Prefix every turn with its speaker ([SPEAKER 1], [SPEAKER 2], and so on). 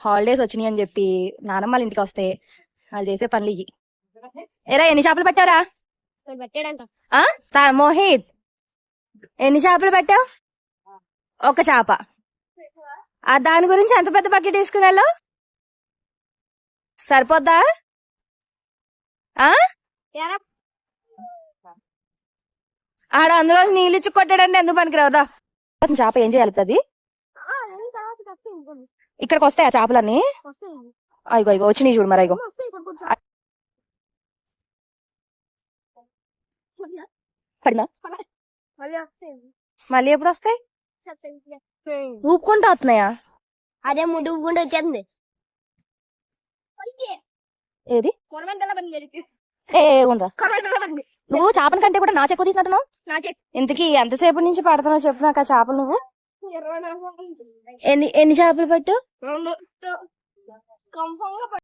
[SPEAKER 1] Holidays వచ్చినాయి అని చెప్పి నానమ్మ వాళ్ళ ఇంటికి వస్తే వాళ్ళు చేసే పనులు ఇవి. ఎరా ఎన్ని చేపలు పెట్టారా? మోహిత్ ఎన్ని చేపలు పెట్టావు? ఒక చేప. దాని గురించి ఎంత పెద్ద బకెట్ తీసుకున్నాలో సరిపోద్దా? ఆడ అందులో నీళ్ళు ఇచ్చి కొట్టాడంటే ఎందుకు పనికిరావుదా? చేప ఏం చేయాలి? అది ఇక్కడికి వస్తాయి ఆ చేపలన్నీ. అయ్యో అయ్యో వచ్చినాయి చూడు. మరి అయ్యో పడినా మళ్ళీ ఎప్పుడు వస్తాయి? ఊపుకుంటా వస్తున్నాయా?
[SPEAKER 2] అదే ముందు ఊపుకుంటూ వచ్చేస్తుంది.
[SPEAKER 1] ఏది నువ్వు చేపల కంటే కూడా నా చెక్కు తీసినట్టున్నావు. ఇంతకీ ఎంతసేపు నుంచి పడుతున్నావు చెప్పు నాకు ఆ చేపలు. నువ్వు ఎన్ని చేపలు పట్టు?